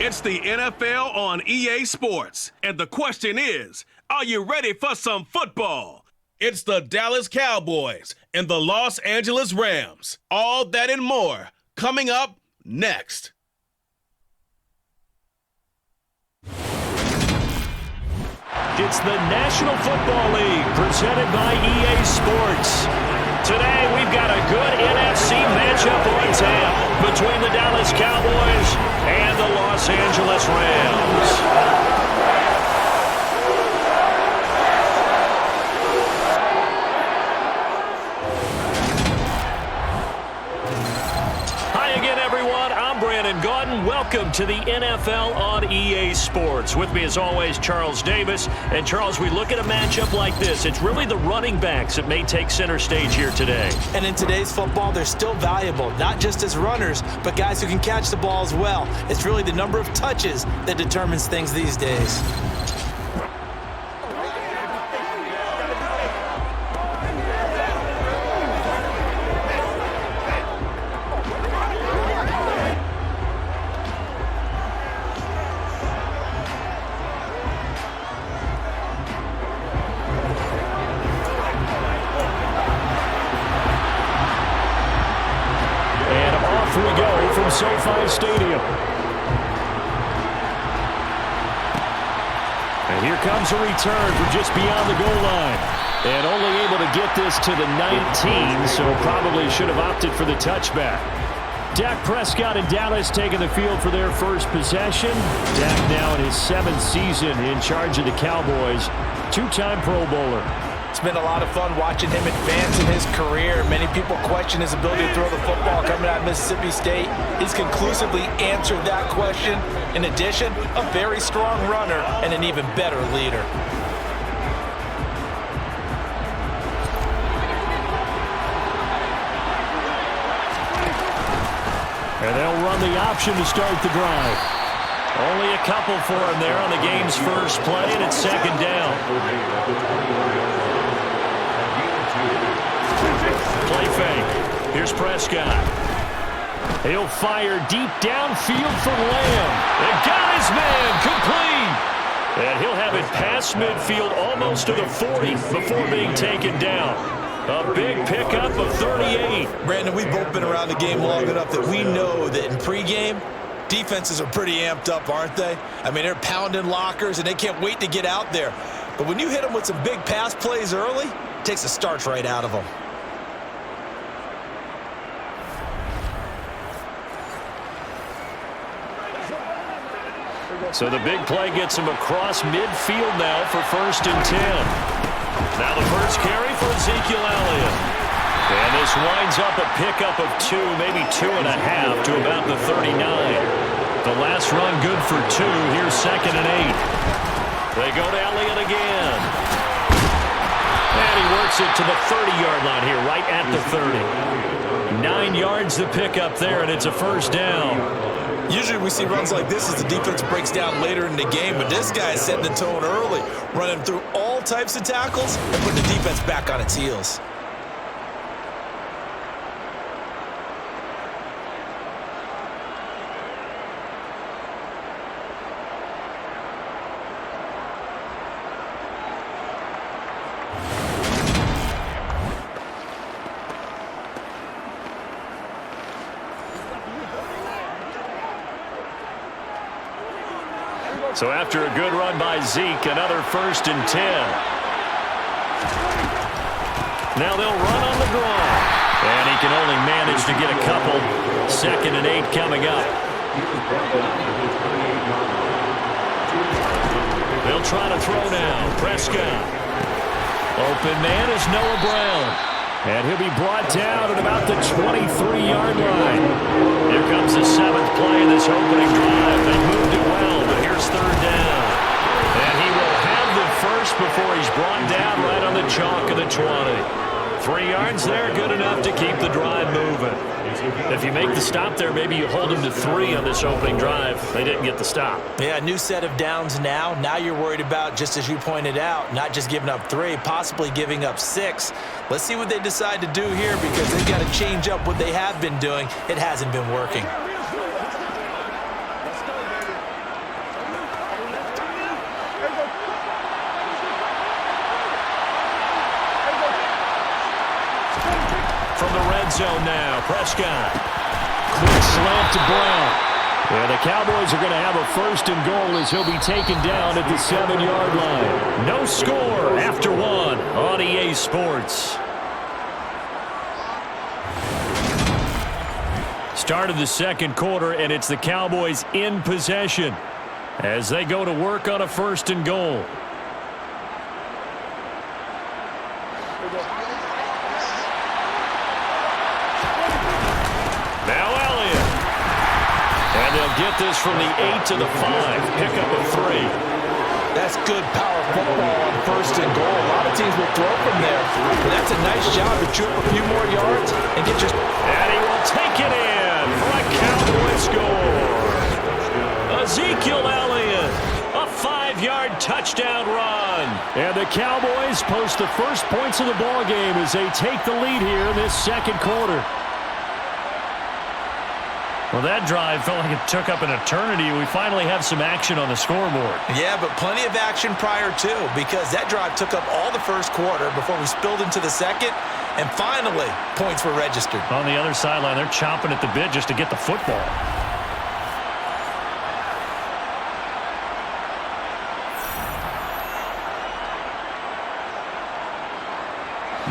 It's the NFL on EA Sports. And the question is, are you ready for some football? It's the Dallas Cowboys and the Los Angeles Rams. All that and more coming up next. It's the National Football League presented by EA Sports. Today we've got a good NFC matchup on tap between the Dallas Cowboys and the Los Angeles Rams. Welcome to the NFL on EA Sports. With me as always, Charles Davis. And Charles, we look at a matchup like this. It's really the running backs that may take center stage here today. And in today's football, they're still valuable, not just as runners, but guys who can catch the ball as well. It's really the number of touches that determines things these days. SoFi Stadium. And here comes a return from just beyond the goal line. And only able to get this to the 19, so probably should have opted for the touchback. Dak Prescott and Dallas taking the field for their first possession. Dak now in his 7th season in charge of the Cowboys. Two-time Pro Bowler. It's been a lot of fun watching him advance in his career. Many people question his ability to throw the football coming out of Mississippi State. He's conclusively answered that question. In addition, a very strong runner and an even better leader. And they'll run the option to start the drive. Only a couple for him there on the game's first play, and it's second down. Play fake. Here's Prescott. He'll fire deep downfield for Lamb. And got his man complete. And he'll have it past midfield almost to the 40 before being taken down. A big pickup of 38. Brandon, we've both been around the game long enough that we know that in pregame, defenses are pretty amped up, aren't they? I mean, they're pounding lockers, and they can't wait to get out there. But when you hit them with some big pass plays early, it takes the starch right out of them. So the big play gets him across midfield now for 1st and 10. Now the first carry for Ezekiel Elliott. And this winds up a pickup of 2, maybe 2.5 to about the 39. The last run good for 2. Here's 2nd and 8. They go to Elliott again. And he works it to the 30-yard line here, right at the 30. 9 yards the pickup there, and it's a first down. Usually we see runs like this as the defense breaks down later in the game, but this guy is setting the tone early, running through all types of tackles and putting the defense back on its heels. So after a good run by Zeke, another 1st and 10. Now they'll run on the draw. And he can only manage to get a couple. 2nd and 8 coming up. They'll try to throw now. Prescott. Open man is Noah Brown. And he'll be brought down at about the 23-yard line. Here comes the 7th play of this opening drive. They moved it well, but here's 3rd down. And he will have the first before he's brought down right on the chalk of the 20. 3 yards there, good enough to keep the drive moving. If you make the stop there, maybe you hold him to 3 on this opening drive. They didn't get the stop. Yeah, new set of downs now. Now you're worried about, just as you pointed out, not just giving up 3, possibly giving up 6. Let's see what they decide to do here, because they've got to change up what they have been doing. It hasn't been working. from the red zone now. Prescott. Quick slant to Brown. And the Cowboys are going to have a 1st and goal as he'll be taken down at the 7-yard line. No score after 1 on EA Sports. Start of the second quarter, and it's the Cowboys in possession as they go to work on a 1st and goal. Now Elliott. And they'll get this from the 8 to the 5. Pick up a 3. That's good power football on 1st and goal. A lot of teams will throw from there. But that's a nice job to troop a few more yards and get your... And he will take it in for a Cowboy score. Ezekiel Elliott, a 5-yard touchdown run. And the Cowboys post the first points of the ballgame as they take the lead here in this second quarter. Well, that drive felt like it took up an eternity. We finally have some action on the scoreboard. Yeah, but plenty of action prior to, because that drive took up all the first quarter before we spilled into the second, and finally, points were registered. On the other sideline, they're chomping at the bit just to get the football.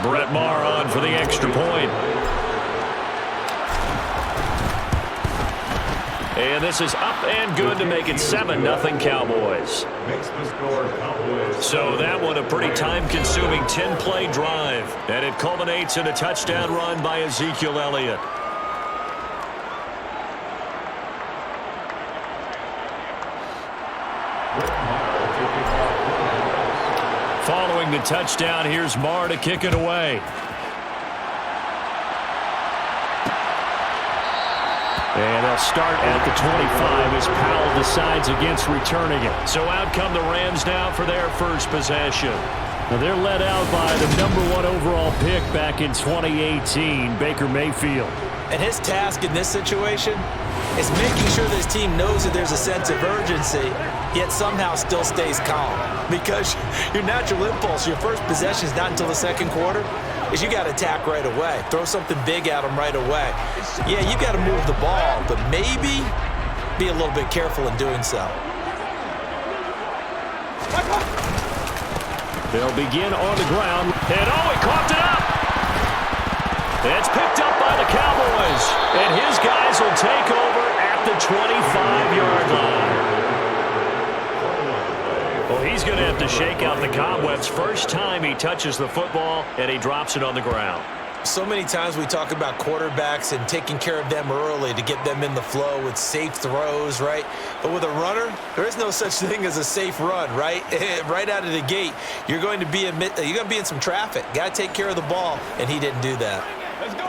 Brett Maher on for the extra point. And this is up and good to make it 7-0 Cowboys. So that one a pretty time-consuming 10-play drive. And it culminates in a touchdown run by Ezekiel Elliott. Following the touchdown, here's Maher to kick it away. And they'll start at the 25 as Powell decides against returning it. So out come the Rams now for their first possession. Now they're led out by the #1 overall pick back in 2018, Baker Mayfield. And his task in this situation is making sure this team knows that there's a sense of urgency, yet somehow still stays calm. Because your natural impulse, your first possession is not until the second quarter, is you got to attack right away. Throw something big at them right away. Yeah, you got to move the ball, but maybe be a little bit careful in doing so. They'll begin on the ground. And he coughed it up. It's picked up by the Cowboys. And his guys will take over at the 25-yard line. Well, he's going to have to shake out the cobwebs first time he touches the football, and he drops it on the ground. So many times we talk about quarterbacks and taking care of them early to get them in the flow with safe throws, right? But with a runner, there is no such thing as a safe run, right? Right out of the gate, you're going to be in some traffic. Got to take care of the ball, and he didn't do that. Let's go,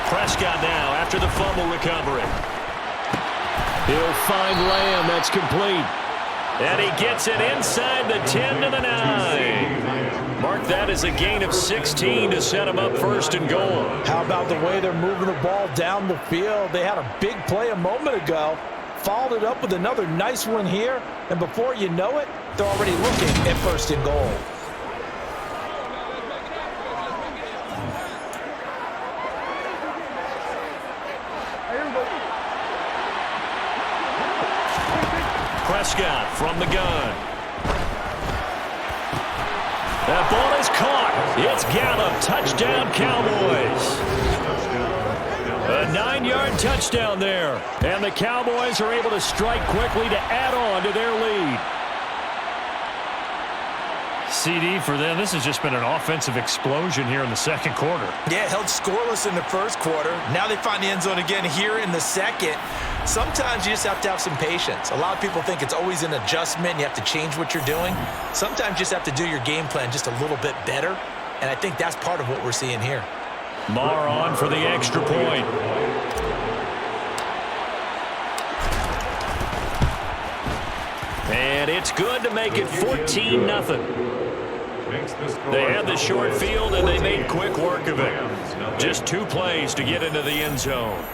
Prescott now after the fumble recovery. He'll find Lamb. That's complete. And he gets it inside the 10 to the 9. Mark that as a gain of 16 to set him up 1st and goal. How about the way they're moving the ball down the field? They had a big play a moment ago. Followed it up with another nice one here. And before you know it, they're already looking at 1st and goal. Prescott from the gun. That ball is caught. It's Gallup. Touchdown, Cowboys. A 9-yard touchdown there. And the Cowboys are able to strike quickly to add on to their lead. CD for them. This has just been an offensive explosion here in the second quarter. Yeah, held scoreless in the first quarter. Now they find the end zone again here in the second. Sometimes you just have to have some patience. A lot of people think it's always an adjustment. You have to change what you're doing. Sometimes you just have to do your game plan just a little bit better. And I think that's part of what we're seeing here. Maher on for the extra point. And it's good to make it 14-0. They had the short field, and they made quick work of it. Just 2 plays to get into the end zone.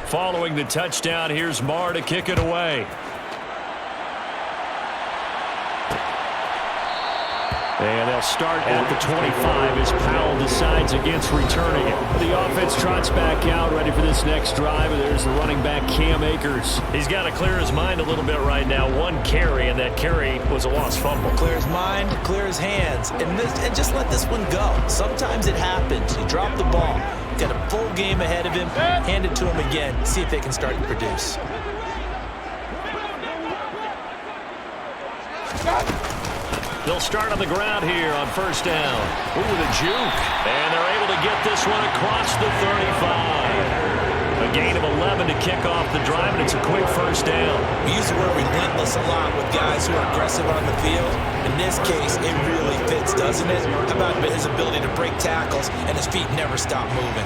Following the touchdown, here's Marr to kick it away. And they'll start at the 25 as Powell decides against returning it. The offense trots back out, ready for this next drive. And there's the running back, Cam Akers. He's got to clear his mind a little bit right now. One carry, and that carry was a lost fumble. Clear his mind, clear his hands, and just let this one go. Sometimes it happens. You drop the ball. Got a full game ahead of him. Hand it to him again. See if they can start to produce. They'll start on the ground here on first down. Ooh, the juke. And they're able to get this one across the 35. A gain of 11 to kick off the drive, and it's a quick first down. We use the word relentless a lot with guys who are aggressive on the field. In this case, it really fits, doesn't it? How about his ability to break tackles and his feet never stop moving?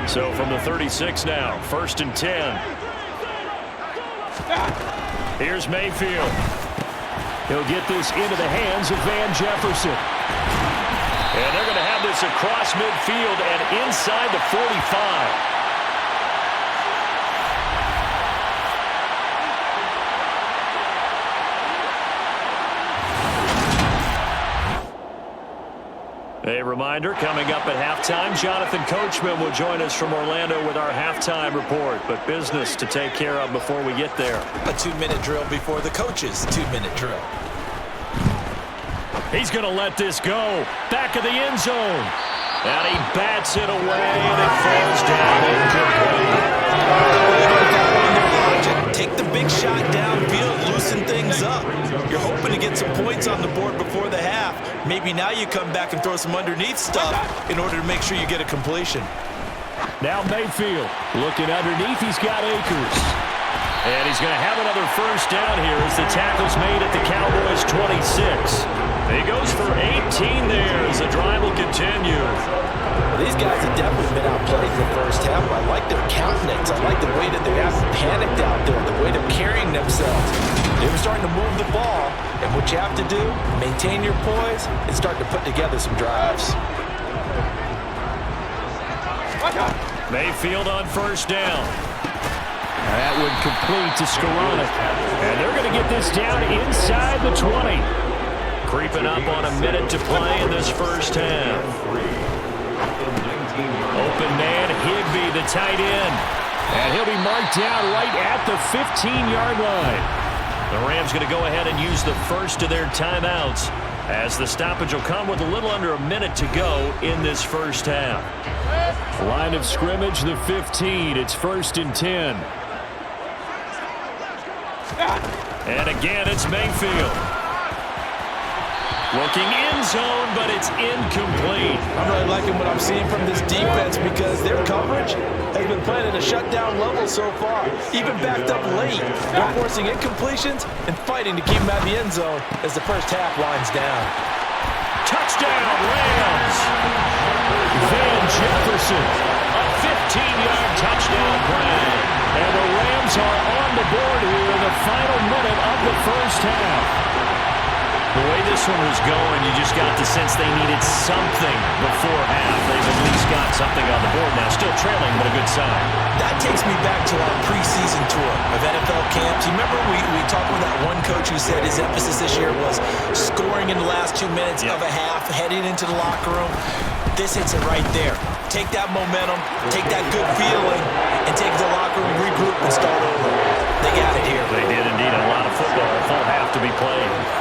So from the 36 now, 1st and 10. Here's Mayfield. He'll get this into the hands of Van Jefferson. And they're going to have this across midfield and inside the 45. A reminder, coming up at halftime, Jonathan Coachman will join us from Orlando with our halftime report. But business to take care of before we get there. A 2-minute drill before the coach's 2-minute drill. He's going to let this go. Back of the end zone. And he bats it away, and it falls down incomplete. Take the big shot downfield, loosen things up. You're hoping to get some points on the board before the half. Maybe now you come back and throw some underneath stuff in order to make sure you get a completion. Now Mayfield looking underneath. He's got Akers. And he's going to have another first down here as the tackle's made at the Cowboys' 26. He goes for 18 there as the drive will continue. These guys have definitely been outplayed in the first half. I like their countenance. I like the way that they haven't panicked out there, the way they're carrying themselves. They were starting to move the ball, and what you have to do, maintain your poise, and start to put together some drives. Mayfield on first down. That would complete to Skoranek. And they're going to get this down inside the 20. Creeping up on a minute to play in this first half. Open man, Higbee, the tight end. And he'll be marked down right at the 15-yard line. The Rams going to go ahead and use the first of their timeouts as the stoppage will come with a little under a minute to go in this first half. Line of scrimmage, the 15. It's 1st and 10. And again, it's Mayfield. Looking in zone, but it's incomplete. I'm really liking what I'm seeing from this defense because their coverage has been playing at a shutdown level so far. Even backed up late. They're forcing incompletions and fighting to keep them out of the end zone as the first half winds down. Touchdown, Rams! Van Jefferson, a 15-yard touchdown grab. And the Rams are on the board here in the final minute of the first half. The way this one was going, you just got the sense they needed something before half. They've at least got something on the board now. Still trailing, but a good sign. That takes me back to our preseason tour of NFL camps. You remember we talked with that one coach who said his emphasis this year was scoring in the last 2 minutes of a half, heading into the locker room. This hits it right there. Take that momentum, take that good feeling, and take the locker room, regroup, and start over. They got it here. They did indeed. A lot of football, a full half to be played.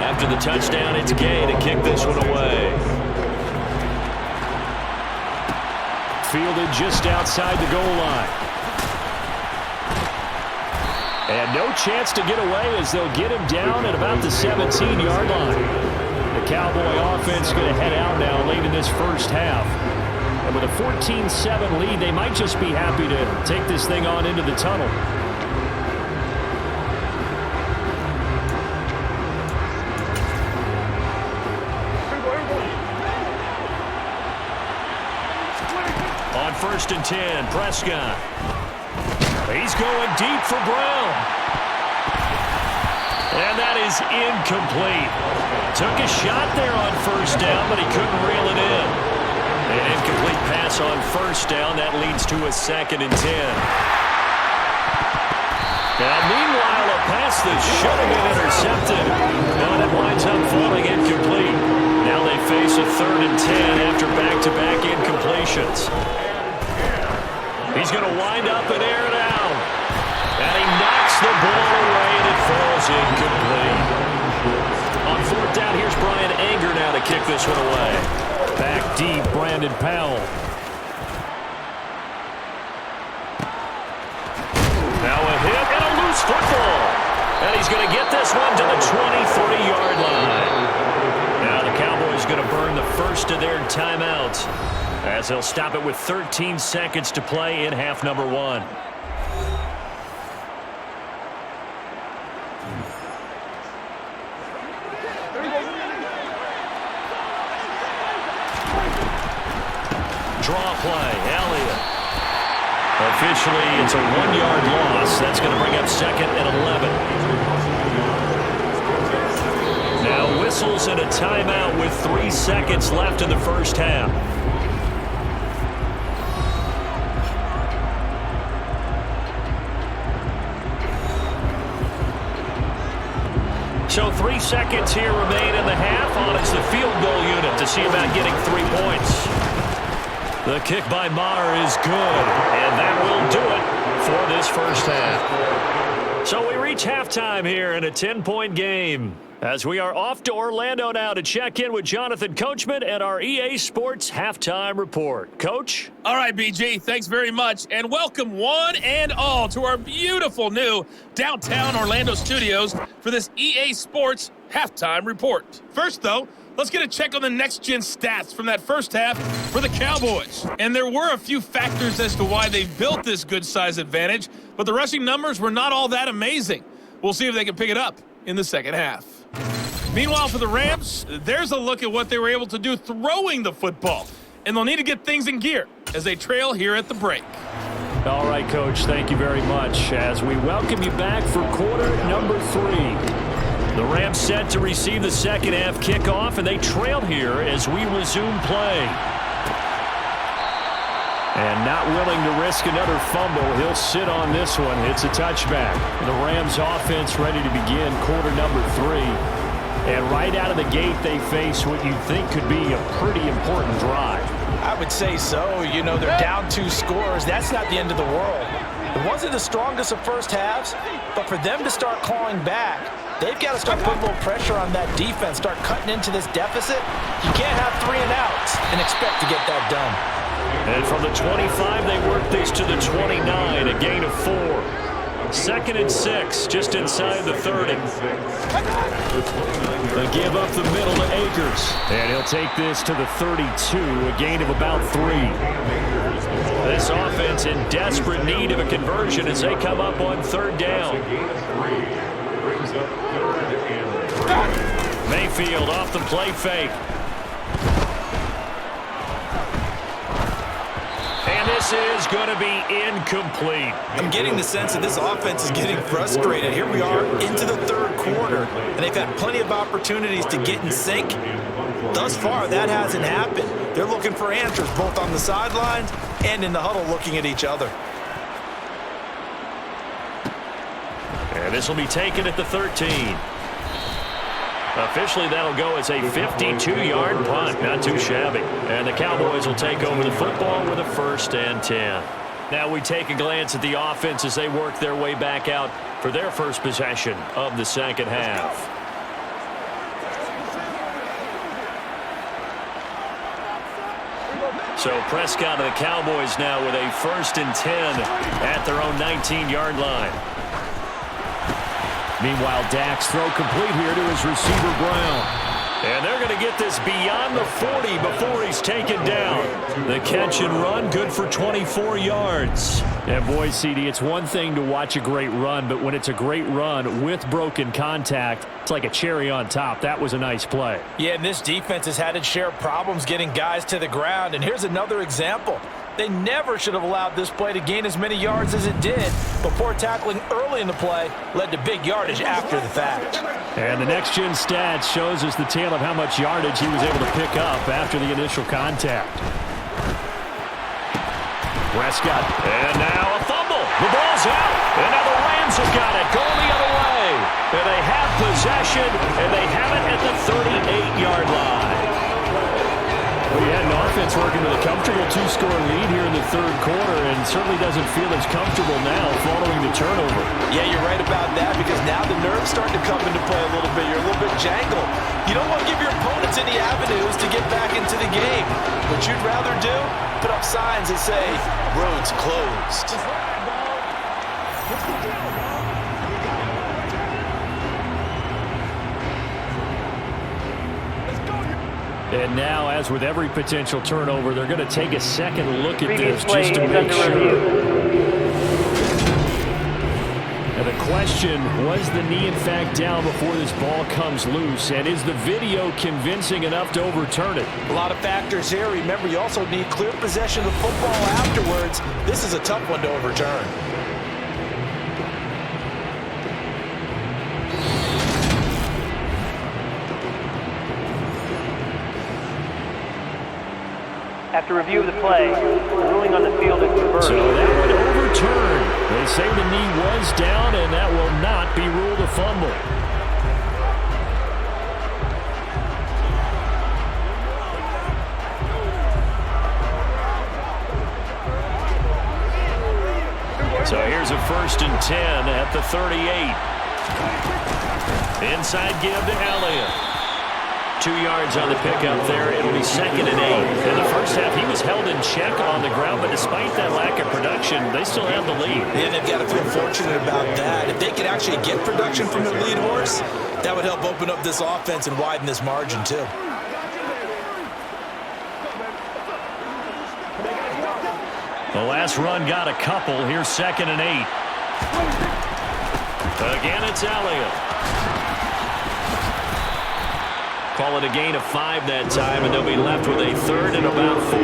After the touchdown, it's Gay to kick this one away. Fielded just outside the goal line. And no chance to get away as they'll get him down at about the 17-yard line. The Cowboy offense going to head out now late in this first half. And with a 14-7 lead, they might just be happy to take this thing on into the tunnel. On 1st and 10, Prescott. He's going deep for Brown. And that is incomplete. Took a shot there on 1st down, but he couldn't reel it in. An incomplete pass on 1st down. That leads to a 2nd and 10. Now, meanwhile, a pass that should have been intercepted. No, that winds up falling incomplete. Now they face a 3rd and 10 after back-to-back incompletions. He's going to wind up and air it out. And he knocks the ball away, and it falls incomplete. On 4th down, here's Brian Anger now to kick this one away. Back deep, Brandon Powell. Now a hit and a loose football. And he's going to get this one to the 23-yard line. Now the Cowboys going to burn the first of their timeouts as they'll stop it with 13 seconds to play in half number 1. Draw play, Elliott. Officially, it's a 1-yard loss. That's going to bring up 2nd and 11. Now whistles and a timeout with 3 seconds left in the first half. So 3 seconds here remain in the half. On is the field goal unit to see about getting 3 points. The kick by Maher is good, and that will do it for this first half. So we reach halftime here in a 10-point game as we are off to Orlando now to check in with Jonathan Coachman and our EA Sports Halftime Report. Coach? All right, BG, thanks very much, and welcome one and all to our beautiful new downtown Orlando studios for this EA Sports Halftime Report. First, though, let's get a check on the next-gen stats from that first half for the Cowboys. And there were a few factors as to why they built this good-size advantage, but the rushing numbers were not all that amazing. We'll see if they can pick it up in the second half. Meanwhile, for the Rams, there's a look at what they were able to do throwing the football. And they'll need to get things in gear as they trail here at the break. All right, Coach, thank you very much as we welcome you back for quarter number 3. The Rams set to receive the second half kickoff, and they trail here as we resume play. And not willing to risk another fumble, he'll sit on this one. It's a touchback. The Rams offense ready to begin quarter number 3. And right out of the gate, they face what you'd think could be a pretty important drive. I would say so. You know, they're down 2 scores. That's not the end of the world. It wasn't the strongest of first halves, but for them to start clawing back, they've got to start putting a little pressure on that defense, start cutting into this deficit. You can't have 3 and outs and expect to get that done. And from the 25, they work this to the 29, a gain of 4. 2nd and 6, just inside the 30. They give up the middle to Akers. And he'll take this to the 32, a gain of about 3. This offense in desperate need of a conversion as they come up on 3rd down. Mayfield off the play fake. And this is going to be incomplete. I'm getting the sense that this offense is getting frustrated. Here we are into the 3rd quarter, and they've had plenty of opportunities to get in sync. Thus far, that hasn't happened. They're looking for answers both on the sidelines and in the huddle looking at each other. And this will be taken at the 13. Officially, that'll go as a 52-yard punt. Not too shabby. And the Cowboys will take over the football with a 1st and 10. Now we take a glance at the offense as they work their way back out for their first possession of the second half. So Prescott and the Cowboys now with a 1st and 10 at their own 19-yard line. Meanwhile, Dak's throw complete here to his receiver, Brown. And they're going to get this beyond the 40 before he's taken down. The catch and run, good for 24 yards. And boy, CD, it's one thing to watch a great run, but when it's a great run with broken contact, it's like a cherry on top. That was a nice play. Yeah, and this defense has had its share of problems getting guys to the ground. And here's another example. They never should have allowed this play to gain as many yards as it did. But poor tackling early in the play led to big yardage after the fact. And the next-gen stats shows us the tale of how much yardage he was able to pick up after the initial contact. Prescott, and now a fumble. The ball's out, and now the Rams have got it, going the other way. And they have possession, and they have it at the 38-yard line. Well, you had an offense working with a comfortable 2-score lead here in the third quarter, and certainly doesn't feel as comfortable now following the turnover. Yeah, you're right about that, because now the nerves starting to come into play a little bit. You're a little bit jangled. You don't want to give your opponents any avenues to get back into the game. What you'd rather do, put up signs that say, roads closed. And now, as with every potential turnover, they're going to take a second look at this just to make sure. And the question, was the knee in fact down before this ball comes loose? And is the video convincing enough to overturn it? A lot of factors here. Remember, you also need clear possession of the football afterwards. This is a tough one to overturn. After review of the play, the ruling on the field is reversed. So that would overturn. They say the knee was down, and that will not be ruled a fumble. So here's a 1st and 10 at the 38. Inside give to Elliott. 2 yards on the pickup there. It'll be 2nd and 8. In the first half, he was held in check on the ground, but despite that lack of production, they still have the lead. Yeah, they've got to feel fortunate about that. If they could actually get production from their lead horse, that would help open up this offense and widen this margin, too. The last run got a couple. Here's 2nd and 8. Again, it's Elliott. Call it a gain of 5 that time, and they'll be left with a 3rd and about 4.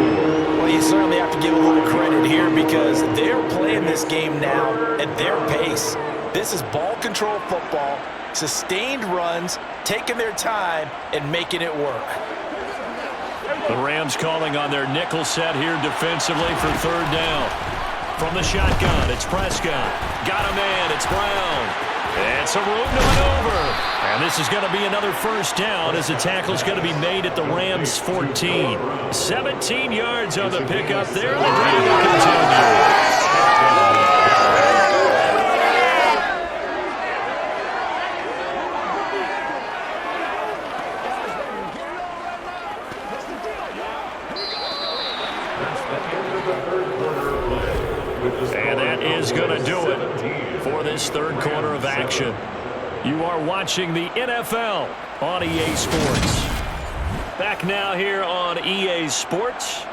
Well, you certainly have to give a little credit here because they're playing this game now at their pace. This is ball control football, sustained runs, taking their time, and making it work. The Rams calling on their nickel set here defensively for 3rd down. From the shotgun, it's Prescott. Got a man, it's Brown. And some room to maneuver. And this is going to be another 1st down as the tackle's going to be made at the Rams' 14. 17 yards on the pickup there. The drive will continue. And that is going to do it for this 3rd quarter of action. You are watching the NFL on EA Sports. Back now here on EA Sports.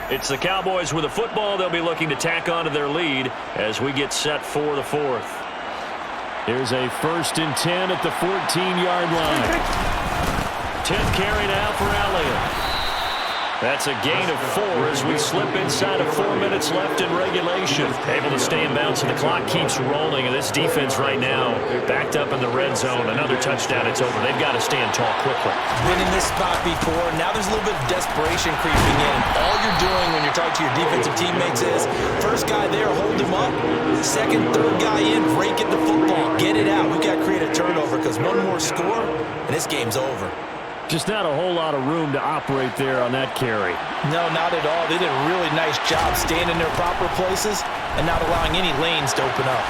It's the Cowboys with the football. They'll be looking to tack onto their lead as we get set for the 4th. Here's a 1st and 10 at the 14-yard line. 10th carry now for Elliott. That's a gain of 4 as we slip inside of 4 minutes left in regulation. Able to stay in bounds, and the clock keeps rolling. And this defense right now backed up in the red zone. Another touchdown, it's over. They've got to stand tall quickly. Been in this spot before. Now there's a little bit of desperation creeping in. All you're doing when you're talking to your defensive teammates is, first guy there, hold him up. Second, third guy in, break it the football. Get it out. We've got to create a turnover because one more score, and this game's over. Just not a whole lot of room to operate there on that carry. No, not at all. They did a really nice job staying in their proper places and not allowing any lanes to open up.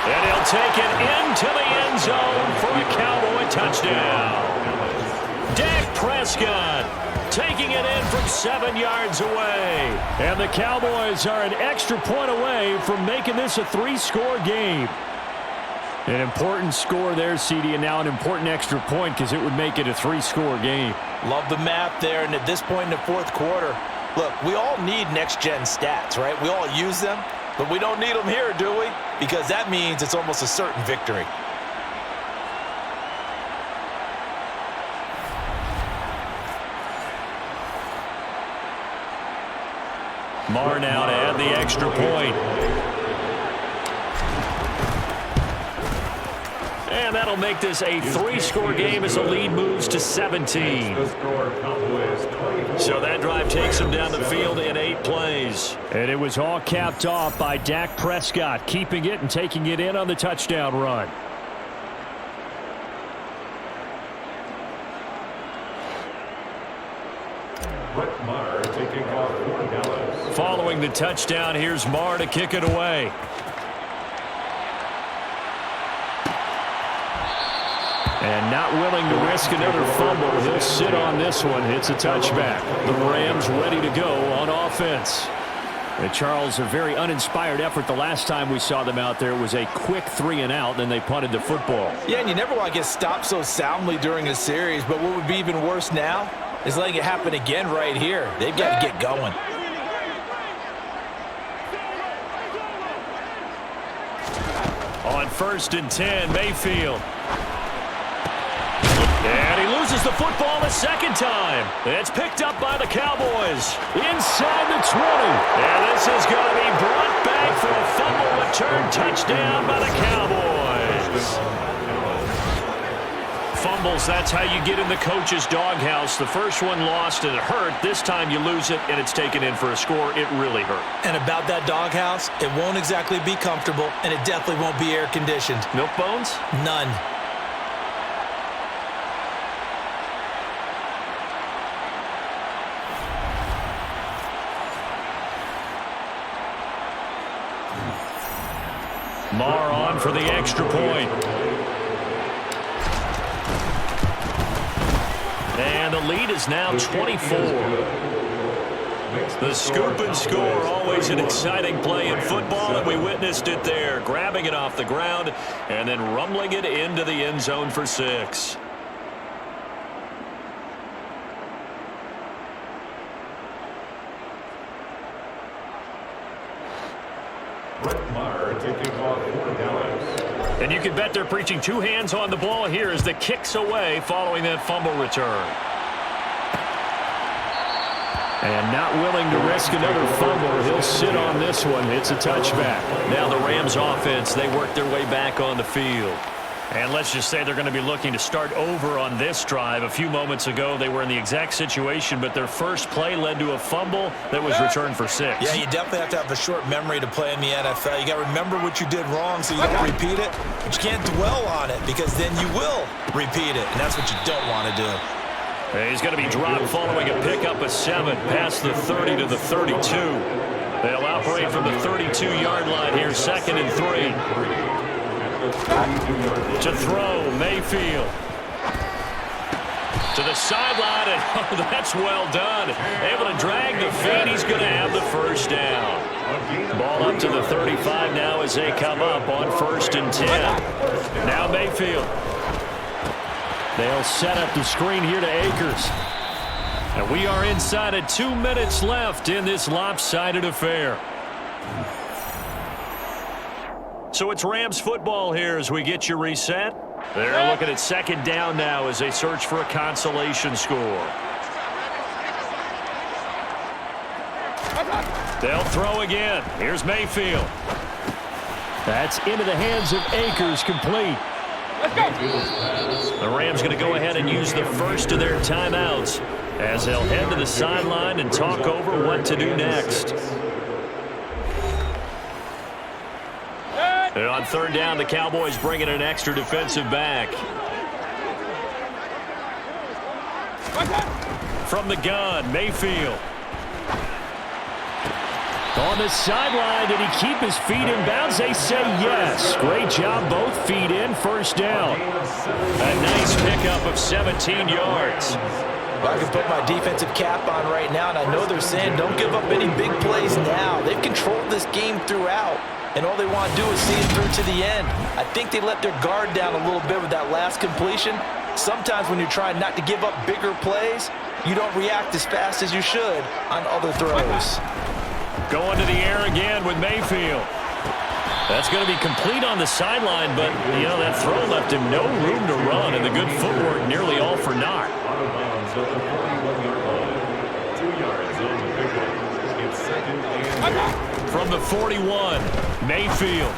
And he'll take it into the end zone for a Cowboy touchdown. Dak Prescott taking it in from 7 yards away. And the Cowboys are an extra point away from making this a 3-score game. An important score there, CD, and now an important extra point because it would make it a 3-score game. Love the math there, and at this point in the 4th quarter, look, we all need next-gen stats, right? We all use them, but we don't need them here, do we? Because that means it's almost a certain victory. Marr now to add the extra point. And that'll make this a 3-score game as the lead moves to 17. So that drive takes him down the field in 8 plays. And it was all capped off by Dak Prescott, keeping it and taking it in on the touchdown run. Following the touchdown, here's Marr to kick it away. And not willing to risk another fumble. He'll sit on this one. It's a touchback. The Rams ready to go on offense. And Charles, a very uninspired effort the last time we saw them out there. It was a quick 3-and-out, then they punted the football. Yeah, and you never want to get stopped so soundly during a series, but what would be even worse now is letting it happen again right here. They've got to get going. On 1st and 10, Mayfield. And he loses the football a second time. It's picked up by the Cowboys inside the 20. And this is going to be brought back for a fumble return touchdown by the Cowboys. Fumbles, that's how you get in the coach's doghouse. The first one lost and it hurt. This time you lose it and it's taken in for a score. It really hurt. And about that doghouse, it won't exactly be comfortable, and it definitely won't be air-conditioned. Milk bones? None. Marr on for the extra point. And the lead is now 24. The scoop and score, always an exciting play in football, and we witnessed it there, grabbing it off the ground and then rumbling it into the end zone for 6. And you can bet they're preaching 2 hands on the ball here as the kick's away following that fumble return. And not willing to risk another fumble. He'll sit on this one. It's a touchback. Now the Rams offense, they work their way back on the field. And let's just say they're going to be looking to start over on this drive. A few moments ago, they were in the exact situation, but their first play led to a fumble that was returned for 6. Yeah, you definitely have to have a short memory to play in the NFL. You got to remember what you did wrong so you don't repeat it, but you can't dwell on it because then you will repeat it, and that's what you don't want to do. He's going to be dropped following a pickup of 7 past the 30 to the 32. They'll operate from the 32-yard line here, 2nd and 3. To throw, Mayfield. To the sideline, and oh, that's well done. Able to drag the feet. He's going to have the first down. Ball up to the 35 now as they come up on 1st and 10. Now Mayfield. They'll set up the screen here to Akers. And we are inside of 2 minutes left in this lopsided affair. So it's Rams football here as we get you reset. They're looking at 2nd down now as they search for a consolation score. They'll throw again. Here's Mayfield. That's into the hands of Akers, complete. Let's go. The Rams going to go ahead and use the first of their timeouts as they'll head to the sideline and talk over what to do next. And on 3rd down, the Cowboys bring in an extra defensive back. From the gun, Mayfield. On the sideline, did he keep his feet in bounds? They say yes. Great job, both feet in, 1st down. A nice pickup of 17 yards. Well, I can put my defensive cap on right now, and I know they're saying don't give up any big plays now. They've controlled this game throughout, and all they want to do is see it through to the end. I think they let their guard down a little bit with that last completion. Sometimes when you're trying not to give up bigger plays, you don't react as fast as you should on other throws. Going to the air again with Mayfield. That's going to be complete on the sideline, but, you know, that throw left him no room to run, and the good footwork nearly all for naught. From the 41, Mayfield.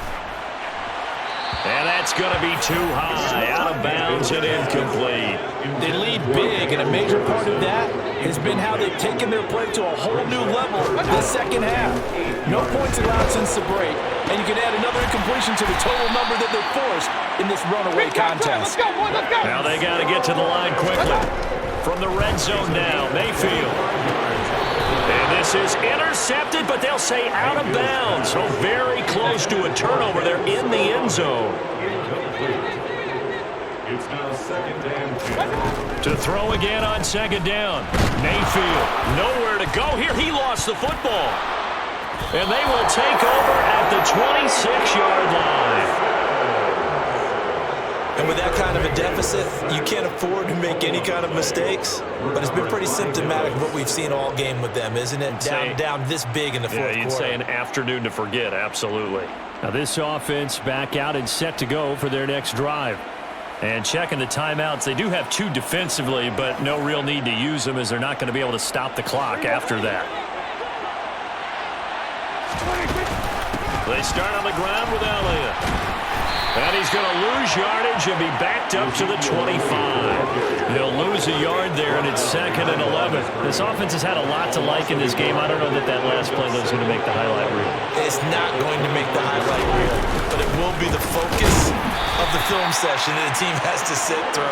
And that's going to be too high, out of bounds and incomplete. They lead big, and a major part of that has been how they've taken their play to a whole new level the second half. No points allowed since the break, and you can add another incompletion to the total number that they forced in this runaway contest. Now they got to get to the line quickly. From the red zone now, Mayfield. And this is intercepted, but they'll say out of bounds. So very close to a turnover. They're in the end zone. It's now second and 10. To throw again on second down. Mayfield, nowhere to go here. He lost the football. And they will take over at the 26-yard line. And with that kind of a deficit, you can't afford to make any kind of mistakes. But it's been pretty symptomatic of what we've seen all game with them, isn't it? Down this big in the fourth quarter. Yeah, you'd say an afternoon to forget, absolutely. Now this offense back out and set to go for their next drive. And checking the timeouts, they do have 2 defensively, but no real need to use them as they're not going to be able to stop the clock after that. They start on the ground with Elliott. And he's going to lose yardage and be backed up to the 25. They'll lose a yard there, and it's second and 11. This offense has had a lot to like in this game. I don't know that last play is going to make the highlight reel. It's not going to make the highlight reel, but it will be the focus of the film session that the team has to sit through.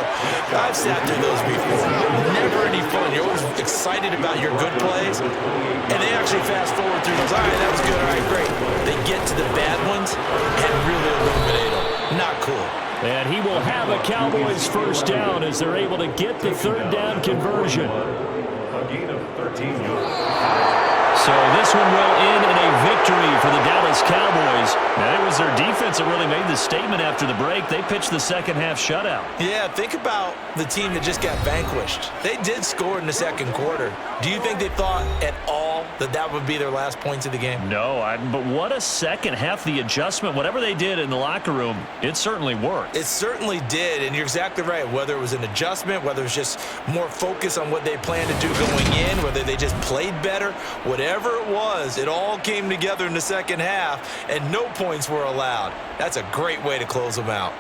I've sat through those before. Never any fun. You're always excited about your good plays, and they actually fast forward through those. All right, that was good. All right, great. They get to the bad ones and really illuminate them. Not cool. And he will have a Cowboys first down as they're able to get the third down conversion. A gain of 13 yards. So this one will end in a victory for the Dallas Cowboys. Now, it was their defense that really made the statement after the break. They pitched the second half shutout. Yeah, think about the team that just got vanquished. They did score in the second quarter. Do you think they thought at all that that would be their last points of the game? No, but what a second half. The adjustment, whatever they did in the locker room, it certainly worked. It certainly did, and you're exactly right. Whether it was an adjustment, whether it was just more focus on what they planned to do going in, whether they just played better, whatever it was, it all came together in the second half, and no points were allowed. That's a great way to close them out.